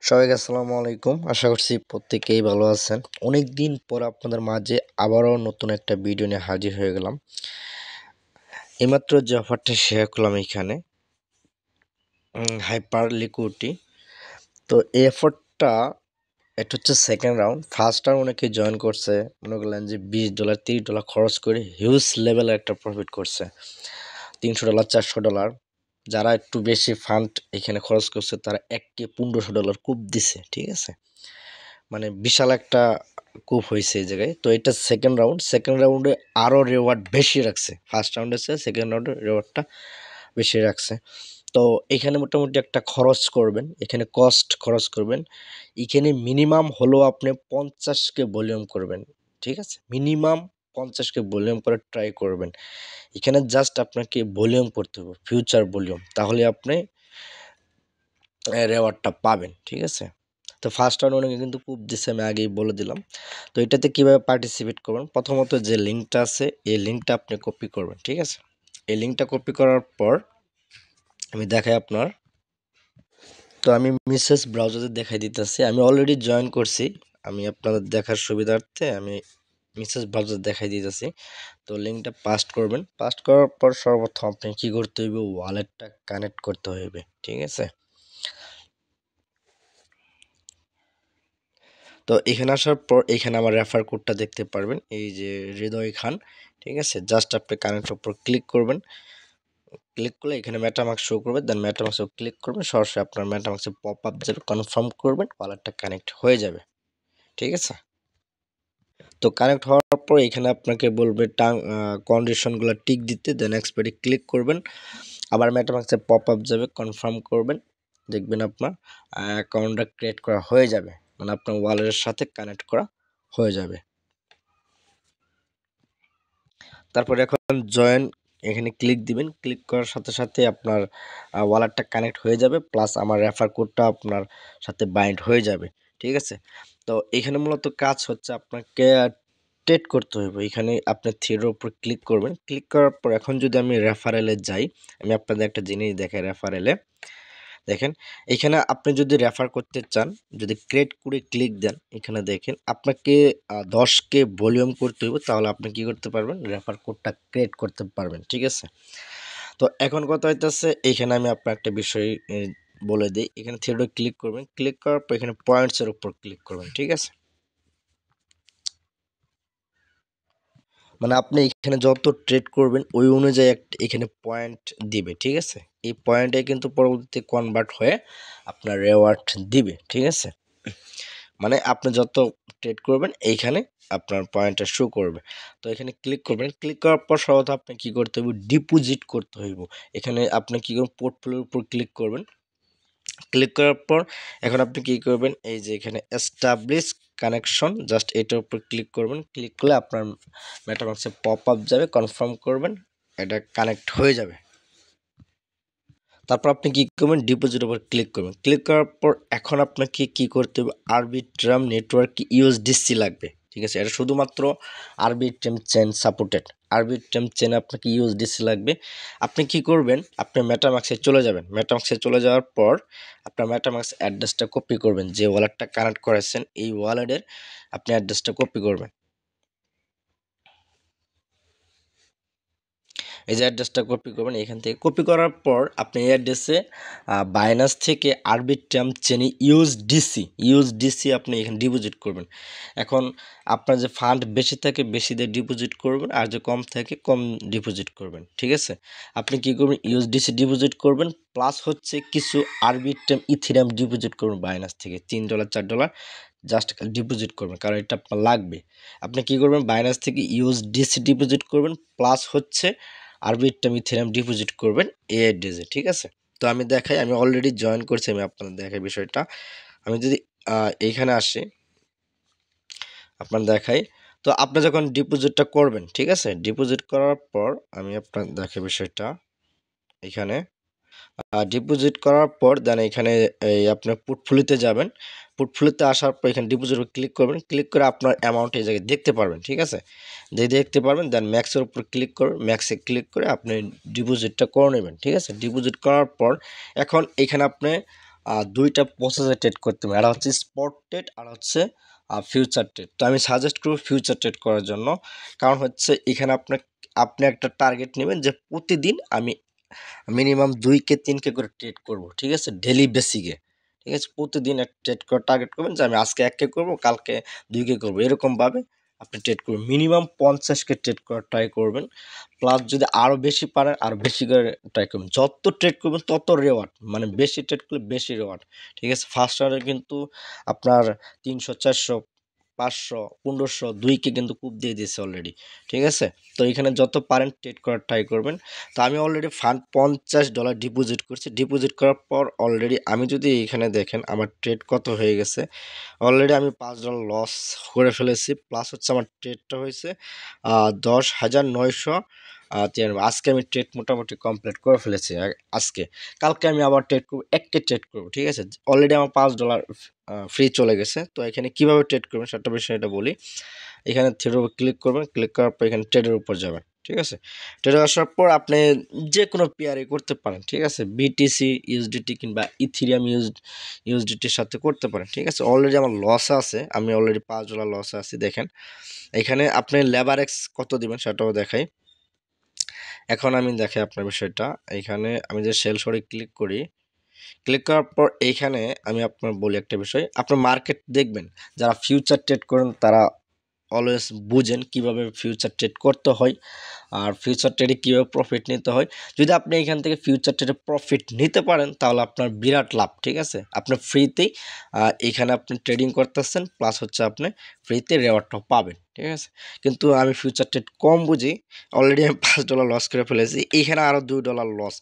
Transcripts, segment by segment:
সবাইকে আসসালামু আলাইকুম। আশা করছি প্রত্যেকেই ভালো আছেন। অনেকদিন পর আপনাদের মাঝে আবারও নতুন একটা ভিডিও নিয়ে হাজির হয়ে গেলাম। এইমাত্র যে অফারটা শেয়ার করলাম এখানে হাইপার লিকুইডিটি। তো এই অফারটা এটা হচ্ছে সেকেন্ড রাউন্ড। ফার্স্ট রাউন্ড অনেকে জয়েন করছে, মনে করলেন যে $20 $30 খরচ করে হিউজ লেভেলের একটা প্রফিট করছে। $300 $400। যারা একটু বেশি ফান্ড এখানে খরচ করছে তারা $1K $1500 কূপ দিছে, ঠিক আছে। মানে বিশাল একটা কূপ হয়েছে এই জায়গায়। তো এটা সেকেন্ড রাউন্ডে আরও রেওয়ার্ড বেশি রাখছে। ফার্স্ট রাউন্ডে সেকেন্ড রাউন্ডে রেওয়ার্ডটা বেশি রাখছে। তো এখানে মোটামুটি একটা খরচ করবেন, এখানে খরচ করবেন। এখানে মিনিমাম হলো আপনি 50K ভলিউম করবেন, ঠিক আছে। মিনিমাম 50K ভলিউম করে ট্রাই করবেন। এখানে জাস্ট আপনাকে ভলিউম করতে হবে, ফিউচার ভলিউম, তাহলে আপনি রেওয়ার্ডটা পাবেন, ঠিক আছে। তো ফার্স্ট রাউন্ড অনেকে কিন্তু কূপ দিচ্ছে, আমি আগেই বলে দিলাম। তো এটাতে কীভাবে পার্টিসিপেট করবেন, প্রথমত যে লিঙ্কটা আছে এই লিঙ্কটা আপনি কপি করবেন, ঠিক আছে। এই লিঙ্কটা কপি করার পর আমি দেখাই আপনার। তো আমি মেসেজ ব্রাউজারে দেখাই দিতেছি, আমি অলরেডি জয়েন করছি। আমি আপনাদের দেখার সুবিধার্থে আমি মেসেজ ব্রাউজার দেখাই দিতেছি। তো লিঙ্কটা পাস্ট করবেন, পাস্ট করার পর সর্বপ্রথম আপনি কী করতে হইবে, ওয়ালেটটা কানেক্ট করতে হইবে, ঠিক আছে। তো এখানে আসার পর এখানে আমার রেফার কোডটা দেখতে পারবেন, এই যে হৃদয় খান, ঠিক আছে। জাস্ট আপনি কানেক্টের উপর ক্লিক করবেন, ক্লিক করলে এখানে মেটামাস্ক শো করবে, দেন মেটামাস্কে ক্লিক করবেন, সরাসরি আপনার মেটামাস্কে পপ আপ যাবে, কনফার্ম করবেন, ওয়ালেটটা কানেক্ট হয়ে যাবে, ঠিক আছে। তো কানেক্ট হওয়ার পর এখানে আপনাকে বলবে কন্ডিশনগুলো টিক দিতে, দেন এক্সপায়ারি ক্লিক করবেন, আবার মেটামাস্কে পপ আপ যাবে, কনফার্ম করবেন, দেখবেন আপনার অ্যাকাউন্টটা ক্রিয়েট করা হয়ে যাবে, মানে আপনার ওয়ালেটের সাথে কানেক্ট করা হয়ে যাবে। তারপরে এখন জয়েন এখানে ক্লিক দিবেন, ক্লিক করার সাথে সাথে আপনার ওয়ালেটটা কানেক্ট হয়ে যাবে, প্লাস আমার রেফার কোডটা আপনার সাথে বাইন্ড হয়ে যাবে, ঠিক আছে। তো এখানে মূলত কাজ হচ্ছে আপনাকে ট্রেড করতে হবে। এখানে আপনি থ্রির উপর ক্লিক করবেন, ক্লিক করার পর এখন যদি আমি রেফারেলে যাই, আমি আপনাদের একটা জিনিস দেখাই। রেফারেলে দেখেন, এখানে আপনি যদি রেফার করতে চান, যদি ক্রিয়েট করে ক্লিক দেন, এখানে দেখেন আপনাকে 10K ভলিউম করতে হবে, তাহলে আপনি কি করতে পারবেন, রেফার কোডটা ক্রিয়েট করতে পারবেন, ঠিক আছে। তো এখন কথা হইতেছে, এখানে আমি আপনার একটা বিষয় বলে দিই। এখানে থ্রিডে ক্লিক করবেন, ক্লিক করার পর এখানে পয়েন্টসের উপর ক্লিক করবেন, ঠিক আছে। মানে আপনি এখানে যত ট্রেড করবেন ওই অনুযায়ী এখানে পয়েন্ট দিবে, ঠিক আছে। এই পয়েন্টে কিন্তু পরবর্তীতে কনভার্ট হয়ে আপনার রেওয়ার্ড দিবে, ঠিক আছে। মানে আপনি যত ট্রেড করবেন এইখানে আপনার পয়েন্টটা শো করবে। তো এখানে ক্লিক করবেন, ক্লিক করার পর সর্বত আপনি কি করতে হবে, ডিপোজিট করতে হইব। এখানে আপনি কি করবেন, পোর্টফোলিওর উপর ক্লিক করবেন, ক্লিক করার পর এখন আপনি কি করবেন, এই যে এখানে এস্টাবলিশ কানেকশন, জাস্ট এটার উপর ক্লিক করবেন, ক্লিক করলে আপনার মেটামাস্কে পপ আপ যাবে, কনফার্ম করবেন, এটা কানেক্ট হয়ে যাবে। তারপর আপনি কি করবেন, ডিপোজিটের উপর ক্লিক করবেন, ক্লিক করার পর এখন আপনাকে কি করতে হবে, আরবিট্রাম নেটওয়ার্ক ইউএসডিসি লাগবে, ঠিক আছে। এটা শুধুমাত্র আরবিট্রাম চেন সাপোর্টেড। আরবিট্রাম চেনে আপনাকে ইউএসডিসি লাগবে। আপনি কি করবেন, আপনি মেটামাস্কে চলে যাবেন, মেটামাস্কে চলে যাওয়ার পর আপনার মেটামাস্ক অ্যাড্রেসটা কপি করবেন, যে ওয়ালেটটা কানেক্ট করেছেন এই ওয়ালেটের আপনি অ্যাড্রেসটা কপি করবেন। এই যে অ্যাড্রেসটা কপি করবেন, এখান থেকে কপি করার পর আপনি এই অ্যাড্রেসে বাইনান্স থেকে আরবিট্রাম চেনে ইউএসডিসি আপনি এখানে ডিপোজিট করবেন। এখন আপনার যে ফান্ড বেশি থাকে বেশি দিয়ে ডিপোজিট করবেন, আর যে কম থাকে কম ডিপোজিট করবেন, ঠিক আছে। আপনি কি করবেন, ইউএসডিসি ডিপোজিট করবেন, প্লাস হচ্ছে কিছু আরবিট্রাম ইথিরিয়াম ডিপোজিট করবেন বাইনান্স থেকে $3 $4 জাস্ট ডিপোজিট করবেন, কারণ এটা আপনার লাগবে। আপনি কি করবেন, বাইনান্স থেকে ইউএসডিসি ডিপোজিট করবেন, প্লাস হচ্ছে আরবিট্রাম ইথেরিয়াম ডিপোজিট করবেন এই অ্যাড্রেসে, ঠিক আছে। তো আমি দেখাই, আমি অলরেডি জয়েন করছি, আমি আপনাদের দেখাই বিষয়টা। আমি যদি এইখানে আসি, আপনার দেখাই। তো আপনি যখন ডিপোজিটটা করবেন, ঠিক আছে, ডিপোজিট করার পর আমি আপনার দেখাই বিষয়টা। এখানে ডিপোজিট করার পর দেন এখানে এই আপনার পোর্টফোলিওতে যাবেন, পোর্টফোলিওতে আসার পর এখানে ডিপোজিটে ক্লিক করবেন, ক্লিক করে আপনার অ্যামাউন্ট এই জায়গায় দেখতে পারবেন, ঠিক আছে। দেখতে পারবেন, দেন ম্যাক্সের উপর ক্লিক করবেন, ম্যাক্সে ক্লিক করে আপনি ডিপোজিটটা করে নেবেন, ঠিক আছে। ডিপোজিট করার পর এখন এখানে আপনি দুইটা প্রসেসে ট্রেড করতে পারেন, একটা হচ্ছে স্পট ট্রেড আর হচ্ছে ফিউচার ট্রেড। তো আমি সাজেস্ট করব ফিউচার ট্রেড করার জন্য, কারণ হচ্ছে এখানে আপনি একটা টার্গেট নেবেন যে প্রতিদিন আমি মিনিমাম 2 কে 3 কে করে ট্রেড করব, ঠিক আছে, ডেলি বেসিকে। ঠিক আছে, প্রতিদিন এক ট্রেড করার টার্গেট করবেন যে আমি আজকে 1 কে করবো, কালকে 2 কে করবো, এরকমভাবে আপনি ট্রেড করবেন। মিনিমাম 50কে ট্রেড করার ট্রাই করবেন। প্লাস যদি আরও বেশি পারেন আরও বেশি করে ট্রাই করবেন। যত ট্রেড করবেন তত রেওয়ার্ড, মানে বেশি ট্রেড করলে বেশি রেওয়ার্ড। ঠিক আছে, ফার্স্ট রাউন্ডে কিন্তু আপনার 300 400 500 1500 2 কে কিন্তু কূপ দিয়ে দিয়েছে অলরেডি। ঠিক আছে, তো এখানে যত পারেন ট্রেড করার ট্রাই করবেন। তো আমি অলরেডি ফান্ড $50 ডিপোজিট করছি। ডিপোজিট করার পর অলরেডি আমি যদি এখানে দেখেন আমার ট্রেড কত হয়ে গেছে, অলরেডি আমি $5 লস করে ফেলেছি। প্লাস হচ্ছে আমার ট্রেডটা হয়েছে 10,900 আজকে আমি ট্রেড মোটামুটি কমপ্লিট করে ফেলেছি আজকে। কালকে আমি আবার ট্রেড করবো, 1কে ট্রেড করবো। ঠিক আছে, অলরেডি আমার $5 ফ্রি চলে গেছে। তো এখানে কিভাবে ট্রেড করবেন সেটা বিষয়ে এটা বলি। এখানে থ্রির উপর ক্লিক করবেন, ক্লিক করার পর এখানে ট্রেডের উপর যাবেন। ঠিক আছে, ট্রেডে আসার পর আপনি যে কোনো পেয়ারে করতে পারেন। ঠিক আছে, বিটিসি ইউএসডিটি কিংবা ইথিরিয়াম ইউএসডিটির সাথে করতে পারেন। ঠিক আছে, অলরেডি আমার লস আছে, আমি অলরেডি $5 লস আছি। দেখেন এখানে আপনি লেবার এক্স কত দিবেন সেটাও দেখাই। এখন আমি দেখাই আপনার বিষয়টা। এখানে আমি যে সেল শরে ক্লিক করি, ক্লিক করার পর এইখানে আমি আপনার বলি একটা বিষয়, আপনার মার্কেট দেখবেন যারা ফিউচার ট্রেড করেন তারা অলওয়েজ বুঝেন কিভাবে ফিউচার ট্রেড করতে হয় আর ফিউচার ট্রেডে কীভাবে প্রফিট নিতে হয়। যদি আপনি এখান থেকে ফিউচার ট্রেডে প্রফিট নিতে পারেন তাহলে আপনার বিরাট লাভ। ঠিক আছে, আপনি ফ্রিতেই এখানে আপনি ট্রেডিং করতেছেন, প্লাস হচ্ছে আপনি ফ্রিতে রেওয়ার্ডটাও পাবেন। ঠিক আছে, কিন্তু আমি ফিউচার ট্রেড কম বুঝি, অলরেডি আমি $5 লস করে ফেলেছি। এইখানে আরও $2 লস,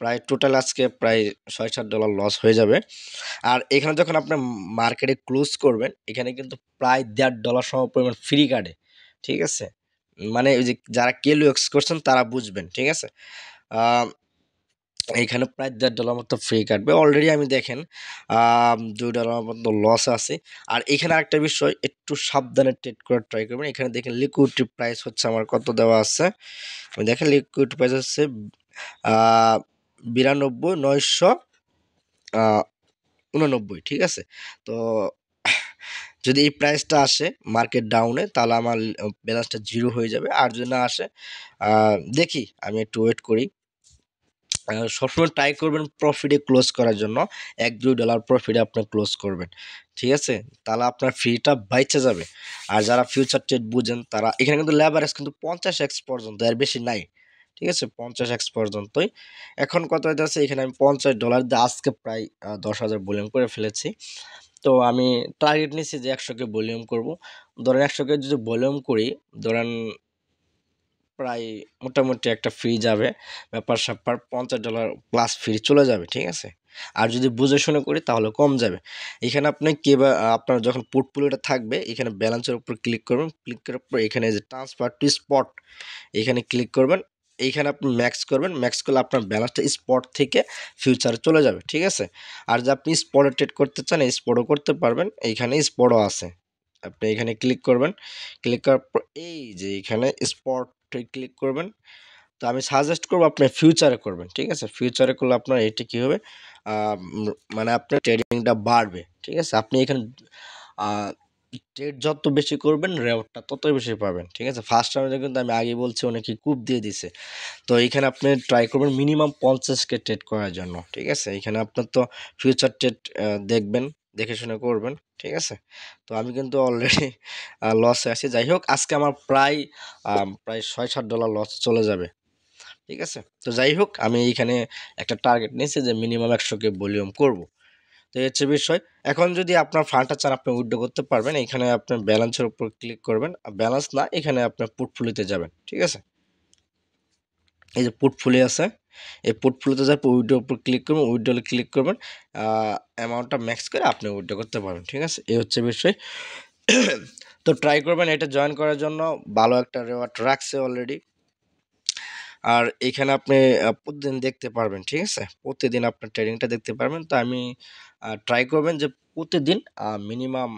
প্রায় টোটাল আজকে প্রায় $6-7 লস হয়ে যাবে। আর এখানে যখন আপনি মার্কেটে ক্লোজ করবেন এখানে কিন্তু প্রায় $1.5 সম পরিমাণ ফ্রি কাটে। ঠিক আছে, মানে ওই যে যারা কেলু এক্স করছেন তারা বুঝবেন। ঠিক আছে, এইখানে প্রায় $1.5 মতো ফ্রি কাটবে। অলরেডি আমি দেখেন $2 মতো লস আছে। আর এখানে আরেকটা বিষয়, একটু সাবধানে ট্রেড করার ট্রাই করবেন। এখানে দেখেন লিকুইডিটি প্রাইস হচ্ছে আমার কত দেওয়া আছে, আমি দেখেন লিকুইড প্রাইস হচ্ছে 92,989। ঠিক আছে, তো যদি এই প্রাইসটা আসে মার্কেট ডাউনে তাহলে আমার ব্যালেন্সটা জিরো হয়ে যাবে। আর যদি না আসে দেখি, আমি একটু ওয়েট করি। সবসময় ট্রাই করবেন প্রফিটে ক্লোজ করার জন্য, $1-2 প্রফিটে আপনি ক্লোজ করবেন। ঠিক আছে, তাহলে আপনার ফ্রিটা বাইচে যাবে। আর যারা ফিউচার ট্রেড বুঝেন তারা এখানে কিন্তু লেভারেজ কিন্তু 50x পর্যন্ত, এর বেশি নাই। ঠিক আছে, 50x পর্যন্তই। এখন কত হইতেছে, এখানে আমি $50 দিয়ে আজকে প্রায় 10,000 ভলিউম করে ফেলেছি। তো আমি টার্গেট নিচ্ছি যে 100কে ভলিউম করব। ধরেন 100কে যদি ভলিউম করি, ধরেন প্রায় মোটামুটি একটা ফ্রি যাবে, ব্যাপার স্যাপার $50 প্লাস ফ্রি চলে যাবে। ঠিক আছে, আর যদি বুঝে শুনে করি তাহলে কম যাবে। এখানে আপনি আপনার যখন পোর্টফোলিওটা থাকবে এখানে ব্যালেন্সের উপর ক্লিক করবেন, ক্লিক করার পর এখানে যে ট্রান্সফার টু স্পট এখানে ক্লিক করবেন। এইখানে আপনি ম্যাক্স করবেন, ম্যাক্স করলে আপনার ব্যালেন্সটা স্পট থেকে ফিউচারে চলে যাবে। ঠিক আছে, আর যে আপনি স্পটে ট্রেড করতে চান স্পটও করতে পারবেন, এইখানে স্পটও আছে। আপনি এখানে ক্লিক করবেন, ক্লিক করার পর এই যে এখানে স্পটে ক্লিক করবেন। তো আমি সাজেস্ট করবো আপনি ফিউচারে করবেন। ঠিক আছে, ফিউচারে করলে আপনার এটি কী হবে, মানে আপনার ট্রেডিংটা বাড়বে। ঠিক আছে, আপনি এখানে ট্রেড যত বেশি করবেন রেওয়ার্ডটা ততই বেশি পাবেন। ঠিক আছে, ফার্স্ট রাউন্ডে কিন্তু আমি আগে বলছি অনেকে কূপ দিয়ে দিছে। তো এইখানে আপনি ট্রাই করবেন মিনিমাম 50কে ট্রেড করার জন্য। ঠিক আছে, এখানে আপনার তো ফিউচার ট্রেড দেখবেন, দেখে শুনে করবেন। ঠিক আছে, তো আমি কিন্তু অলরেডি লসে আছি। যাই হোক, আজকে আমার প্রায় $6-7 লস চলে যাবে। ঠিক আছে, তো যাই হোক আমি এইখানে একটা টার্গেট নিয়েছি যে মিনিমাম 100কে ভলিউম করব। তো এই হচ্ছে বিষয়। এখন যদি আপনার ফান্ডটা চান আপনি উইথড্র করতে পারবেন। এখানে আপনার ব্যালেন্সের উপর ক্লিক করবেন, ব্যালেন্স না এখানে আপনার পোর্টফোলিওতে যাবেন। ঠিক আছে, এই যে পোর্টফোলিও আছে, এই পোর্টফোলিওতে যাওয়ার পর উইথড্রোর উপর ক্লিক করবেন, উইথড্রোলে ক্লিক করবেন, অ্যামাউন্টটা ম্যাক্স করে আপনি উইথড্র করতে পারবেন। ঠিক আছে, এই হচ্ছে বিষয়। তো ট্রাই করবেন এটা জয়েন করার জন্য, ভালো একটা রেওয়ার্ড রাখছে অলরেডি। আর এখানে আপনি প্রতিদিন দেখতে পারবেন। ঠিক আছে, প্রতিদিন আপনার ট্রেডিংটা দেখতে পারবেন। তো আমি ট্রাই করবেন যে প্রতিদিন মিনিমাম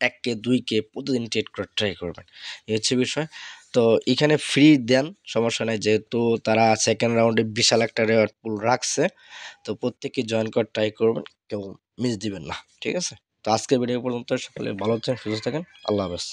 1কে 2কে প্রতিদিন ট্রেড করার ট্রাই করবেন, এই হচ্ছে বিষয়। তো তো এখানে ফ্রি দেন, সমস্যা নাই, যেহেতু তারা সেকেন্ড রাউন্ডে বিশাল একটা রেওয়ার্ড পুল রাখছে। তো প্রত্যেকে জয়েন করার ট্রাই করবেন, কেউ মিস দিবেন না, ঠিক আছে? তো আজকের ভিডিও পর্যন্ত, সকলে ভালো থাকেন, সুস্থ থাকেন, আল্লাহ হাফেজ।